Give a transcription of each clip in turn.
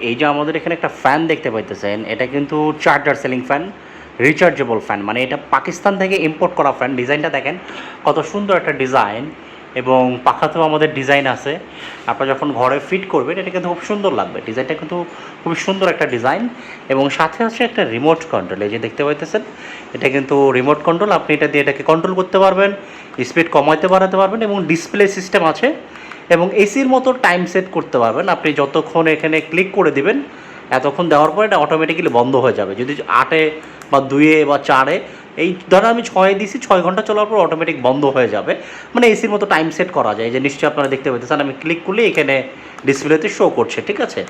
এই যে আমাদের এখানে একটা ফ্যান দেখতে পাইতেছেন, এটা কিন্তু charger ceiling fan, rechargeable fan. মানে এটা পাকিস্তান থেকে ইম্পোর্ট করা ফ্যান। ডিজাইনটা দেখেন কত সুন্দর একটা ডিজাইন, এবং পাখাতেও আমাদের ডিজাইন আছে। আপনারা যখন ঘরে ফিট করবেন এটা কিন্তু খুব সুন্দর লাগবে। ডিজাইনটা কিন্তু খুবই সুন্দর একটা ডিজাইন, এবং সাথে আছে একটা রিমোট কন্ট্রোল। এই যে দেখতে পাইতেছেন, এটা কিন্তু রিমোট কন্ট্রোল। আপনি এটা দিয়ে এটাকে কন্ট্রোল করতে পারবেন, স্পিড কমাইতে বাড়াতে পারবেন, এবং ডিসপ্লে সিস্টেম আছে, এবং এসির মতো টাইম সেট করতে পারবেন। আপনি যতক্ষণ এখানে ক্লিক করে দিবেন, এতক্ষণ দেওয়ার পর এটা অটোমেটিক্যালি বন্ধ হয়ে যাবে। যদি 8-এ বা 2-এ বা 4-এ, এই ধরেন আমি 6-এ দিছি, 6 ঘন্টা চলার পর অটোমেটিক বন্ধ হয়ে যাবে। মানে এসির মতো টাইম সেট করা যায়। যে নিশ্চয়ই আপনারা দেখতে পাচ্ছেন, আমি ক্লিক করলে এখানে ডিসপ্লেতে শো করছে, ঠিক আছে।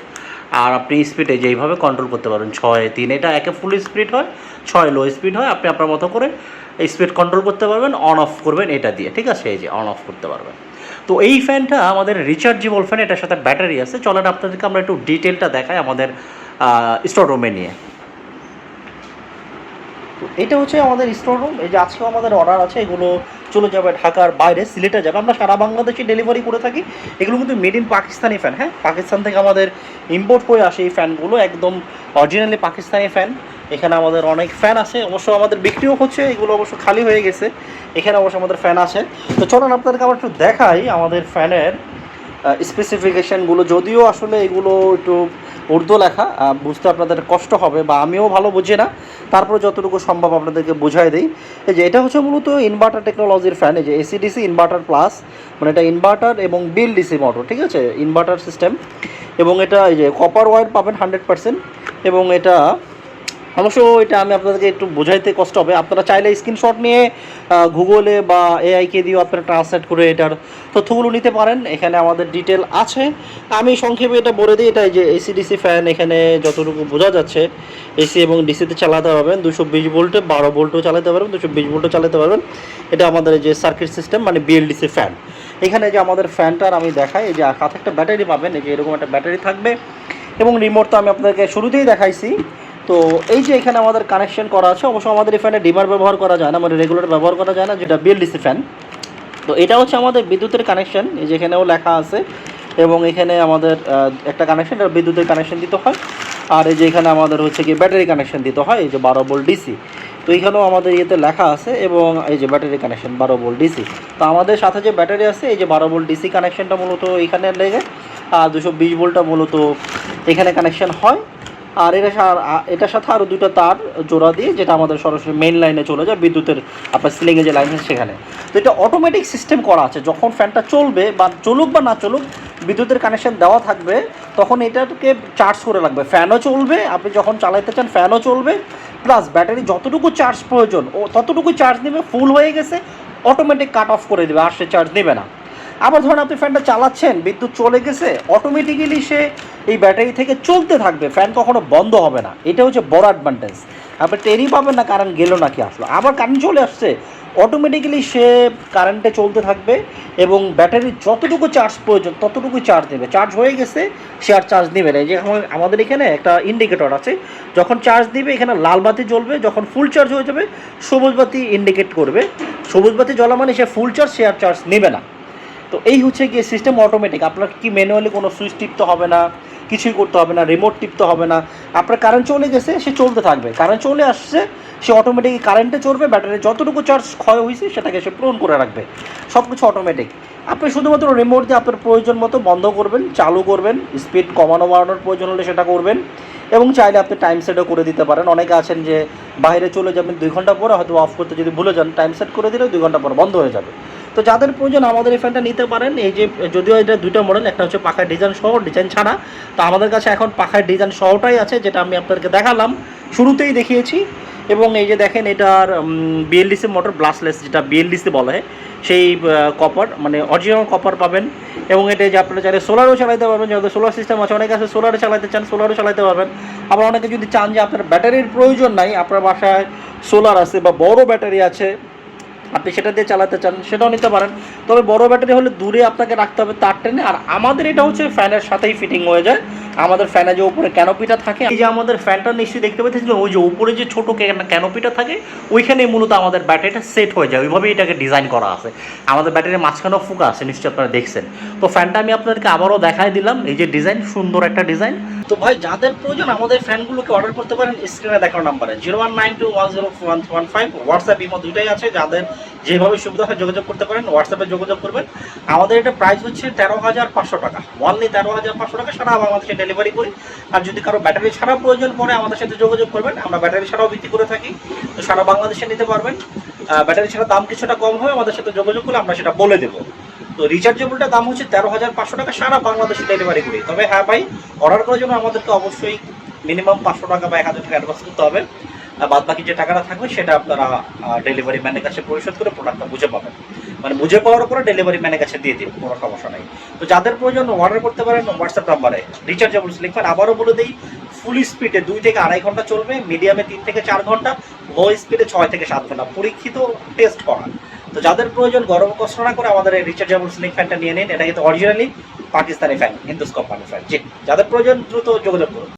আর আপনি স্পিডে যেইভাবে কন্ট্রোল করতে পারবেন, 6-3 এটা একে ফুল স্পিড হয়, 6 লো স্পিড হয়। আপনি আপনার মতো করে স্পিড কন্ট্রোল করতে পারবেন, অন অফ করবেন এটা দিয়ে, ঠিক আছে। এই যে অন অফ করতে পারবেন। তো এই ফ্যানটা আমাদের রিচার্জেবল ফ্যান, এটার সাথে ব্যাটারি আছে। চলেন আপনাদেরকে আমরা একটু ডিটেলটা দেখাই আমাদের স্টোর রুমে নিয়ে। তো এটা হচ্ছে আমাদের স্টোর রুম। এই যে আজকেও আমাদের অর্ডার আছে, এগুলো চলে যাবে ঢাকার বাইরে, সিলেটে যাবে। আমরা সারা বাংলাদেশে ডেলিভারি করে থাকি। এগুলো কিন্তু মেড ইন পাকিস্তানি ফ্যান। হ্যাঁ, পাকিস্তান থেকে আমাদের ইম্পোর্ট করে আসে এই ফ্যানগুলো, একদম অরিজিনালি পাকিস্তানি ফ্যান। এখানে আমাদের অনেক ফ্যান আছে, অবশ্য আমাদের বিক্রিও হচ্ছে, এগুলো অবশ্য খালি হয়ে গেছে। এখানে অবশ্য আমাদের ফ্যান আছে। তো চলুন আপনাদেরকে আমরা একটু দেখাই আমাদের ফ্যানের স্পেসিফিকেশানগুলো। যদিও আসলে এগুলো একটু উর্দু লেখা, বুঝতে আপনাদের কষ্ট হবে, বা আমিও ভালো বুঝি না, তারপরে যতটুকু সম্ভব আপনাদেরকে বোঝাই দিই। এই যে এটা হচ্ছে মূলত ইনভার্টার টেকনোলজির ফ্যান। এই যে এসিডিসি ইনভার্টার প্লাস, মানে এটা ইনভার্টার এবং বিল ডিসি মোটর, ঠিক আছে, ইনভার্টার সিস্টেম। এবং এটা এই যে কপার ওয়্যার পাবেন 100%। এবং এটা অবশ্য এটা আমি আপনাদেরকে একটু বোঝাইতে কষ্ট হবে। আপনারা চাইলে স্ক্রিনশট নিয়ে গুগলে বা এআইকে দিয়েও আপনারা ট্রান্সলেট করে এটার তথ্যগুলো নিতে পারেন। এখানে আমাদের ডিটেল আছে, আমি সংক্ষেপে এটা বলে দিই। এটা যে এসিডিসি ফ্যান, এখানে যতটুকু বোঝা যাচ্ছে এসি এবং ডিসিতে চালাতে পারবেন। 220 ভোল্টে, 12 ভোল্টও চালাতে পারবেন, 220 ভোল্টও চালাতে পারবেন। এটা আমাদের যে সার্কিট সিস্টেম, মানে বিএলডিসি ফ্যান। এখানে যে আমাদের ফ্যানটার আমি দেখাই, এই যে হাতে একটা ব্যাটারি পাবেন, এই যে এরকম একটা ব্যাটারি থাকবে, এবং রিমোট তো আমি আপনাদেরকে শুরুতেই দেখাইছি। তো এই যে এখানে আমাদের কানেকশন করা আছে। অবশ্য আমাদের এই ফ্যানে ডিমার ব্যবহার করা যায় না, মানে রেগুলার ব্যবহার করা যায় না, যেটা বিএলডিসি ফ্যান। তো এটা হচ্ছে আমাদের বিদ্যুতের কানেকশন, এই যে এখানেও লেখা আছে। এবং এখানে আমাদের একটা কানেকশন, এটা বিদ্যুতের কানেকশন দিতে হয়। আর এই যে এখানে আমাদের হচ্ছে কি ব্যাটারি কানেকশন দিতে হয়, এই যে 12 ভোল্ট ডিসি। তো এইখানেও আমাদের ইয়েতে লেখা আছে, এবং এই যে ব্যাটারি কানেকশন 12 ভোল্ট ডিসি। তো আমাদের সাথে যে ব্যাটারি আছে, এই যে 12 ভোল্ট ডিসি কানেকশনটা মূলত এখানে লেগে, আর 220 ভোল্টটা মূলত এখানে কানেকশন হয়। আর এটার সাথে আরও দুটো তার জোড়া দিয়ে, যেটা আমাদের সরাসরি মেইন লাইনে চলে যায়, বিদ্যুতের আপনার সিলিংয়ে যে লাইন আছে সেখানে। তো এটা অটোমেটিক সিস্টেম করা আছে, যখন ফ্যানটা চলবে বা চলুক বা না চলুক, বিদ্যুতের কানেকশন দেওয়া থাকবে, তখন এটাকে চার্জ করে লাগবে। ফ্যানও চলবে, আপনি যখন চালাইতে চান ফ্যানও চলবে, প্লাস ব্যাটারি যতটুকু চার্জ প্রয়োজন ও ততটুকু চার্জ নেবে। ফুল হয়ে গেছে অটোমেটিক কাট অফ করে দেবে, আর সে চার্জ নেবে না। আবার ধরুন আপনি ফ্যানটা চালাচ্ছেন, বিদ্যুৎ চলে গেছে, অটোমেটিক্যালি সে এই ব্যাটারি থেকে চলতে থাকবে, ফ্যান কখনো বন্ধ হবে না। এটা হচ্ছে বড় অ্যাডভান্টেজ। আপনি টেরই পাবেন না কারেন্ট গেল নাকি আসলো। আবার কারেন্ট চলে আসছে, অটোমেটিক্যালি সে কারেন্টে চলতে থাকবে, এবং ব্যাটারির যতটুকু চার্জ প্রয়োজন ততটুকুই চার্জ নেবে। চার্জ হয়ে গেছে, সে আর চার্জ নেবে না। এই যে আমাদের এখানে একটা ইন্ডিকেটর আছে, যখন চার্জ দিবে এখানে লাল বাতি জ্বলবে, যখন ফুল চার্জ হয়ে যাবে সবুজ বাতি ইন্ডিকেট করবে। সবুজ বাতি জ্বলা মানে সে ফুল চার্জ, সে আর চার্জ নেবে না। তো এই হচ্ছে গিয়ে সিস্টেম অটোমেটিক। আপনার কি ম্যানুয়ালি কোনো সুইচ টিপতে হবে না, কিছুই করতে হবে না, রিমোট টিপতে হবে না। আপনার কারেন্ট চলে গেছে, সে চলতে থাকবে। কারেন্ট চলে আসছে, সে অটোমেটিক কারেন্টে চলবে। ব্যাটারি যতটুকু চার্জ ক্ষয় হয়েছে সেটাকে সে পূরণ করে রাখবে। সব কিছু অটোমেটিক। আপনি শুধুমাত্র রিমোট দিয়ে আপনার প্রয়োজন মতো বন্ধ করবেন, চালু করবেন, স্পিড কমানো বাড়ানোর প্রয়োজন হলে সেটা করবেন, এবং চাইলে আপনি টাইম সেটও করে দিতে পারেন। অনেকে আছেন যে বাইরে চলে যাবেন 2 ঘন্টা পরে, হয়তো অফ করতে যদি ভুলে যান, টাইম সেট করে দিলে 2 ঘন্টা পর বন্ধ হয়ে যাবে। তো যাদের প্রয়োজন আমাদের এই ফ্যানটা নিতে পারেন। এই যে যদিও এটা দুটো মডেল, একটা হচ্ছে পাখার ডিজাইন সহ, ডিজাইন ছাড়া। তো আমাদের কাছে এখন পাখার ডিজাইন সহটাই আছে, যেটা আমি আপনাদেরকে দেখালাম, শুরুতেই দেখিয়েছি। এবং এই যে দেখেন, এটার বিএলডিসি মোটর, ব্লাস্টলেস যেটা বিএলডিসি বলা হয়, সেই কপার, মানে অরিজিনাল কপার পাবেন। এবং এটা যে আপনারা চাইলে সোলারও চালাতে পারবেন, যেহেতু সোলার সিস্টেম আছে। অনেকে আছে সোলারে চালাতে চান, সোলারও চালাতে পারবেন। আবার অনেকে যদি চান যে আপনার ব্যাটারির প্রয়োজন নাই, আপনার বাসায় সোলার আছে বা বড় ব্যাটারি আছে, আপনি সেটা দিয়ে চালাতে চান, সেটাও নিতে পারেন। তবে বড় ব্যাটারি হলে দূরে আপনাকে রাখতে হবে তার টেনে। আর আমাদের এটা হচ্ছে ফ্যানের সাথেই ফিটিং হয়ে যায়, আমাদের ফ্যানে যে উপরে ক্যানোপিটা থাকে, এই যে আমাদের ফ্যানটা নিশ্চয়ই দেখতে পাচ্ছিলেন, ওই যে উপরে যে ছোটো ক্যানোপিটা থাকে ওইখানে মূলত আমাদের ব্যাটারিটা সেট হয়ে যায়, ওইভাবেই এটাকে ডিজাইন করা আছে। আমাদের ব্যাটারির মাঝখানেও ফুকা আছে, নিশ্চয়ই আপনারা দেখছেন। তো ফ্যানটা আমি আপনাদেরকে আবারও দেখাই দিলাম, এই যে ডিজাইন, সুন্দর একটা ডিজাইন। তো ভাই যাদের প্রয়োজন আমাদের ফ্যানগুলোকে অর্ডার করতে পারেন স্ক্রিনে দেখানো নাম্বারে 0192104115, হোয়াটসঅ্যাপ ইমো দুইটাই আছে, যাদের যেভাবে সুবিধা হয় যোগাযোগ করতে পারেন, হোয়াটসঅ্যাপে যোগাযোগ করবেন। আমাদের এটা প্রাইস হচ্ছে 13,500 টাকা, অনলি 13,500 টাকা, সারা বাংলাদেশে ডেলিভারি করি। আর যদি কারো ব্যাটারি ছাড়া প্রয়োজন পড়ে আমাদের সাথে যোগাযোগ করবেন, আমরা ব্যাটারি ছাড়াও বিক্রি করে থাকি, তো সারা বাংলাদেশে নিতে পারবেন। ব্যাটারি ছাড়া দাম কিছুটা কম হয়, আমাদের সাথে যোগাযোগ করলে আমরা সেটা বলে দেবো। তো রিচার্জেবলটার দাম হচ্ছে 13,500 টাকা, সারা বাংলাদেশে ডেলিভারি করি। তবে হ্যাঁ ভাই, অর্ডার করার জন্য আমাদেরকে অবশ্যই মিনিমাম 500 টাকা বা 1000 টাকা অ্যাডভান্স করতে হবে। বাদ বাকি যে টাকাটা থাকবে সেটা আপনারা ডেলিভারি ম্যানের কাছে পরিশোধ করে প্রোডাক্টটা বুঝে পাবেন, মানে বুঝে পাওয়ার পরে ডেলিভারি ম্যানের কাছে দিয়ে দিন, কোনো সমস্যা নেই। তো যাদের প্রয়োজন অর্ডার করতে পারেন হোয়াটসঅ্যাপ নাম্বারে। রিচার্জেবল লিখবেন, আবারও বলে দিই, ফুল স্পিডে 2 থেকে 2.5 ঘন্টা চলবে, মিডিয়ামে 3 থেকে 4 ঘন্টা, লো স্পিডে 6 থেকে 7 ঘন্টা, পরীক্ষিত টেস্ট করা। তো যাদের প্রয়োজন গরম কষ্ট না করে আমাদের এই রিচার্জেবল স্লিং ফ্যানটা নিয়ে নিন। এটা কিন্তু অরিজিনালি পাকিস্তানি ফ্যান, হিন্দুস কোম্পানির ফ্যান। জি, যাদের প্রয়োজন দ্রুত যোগাযোগ করুন।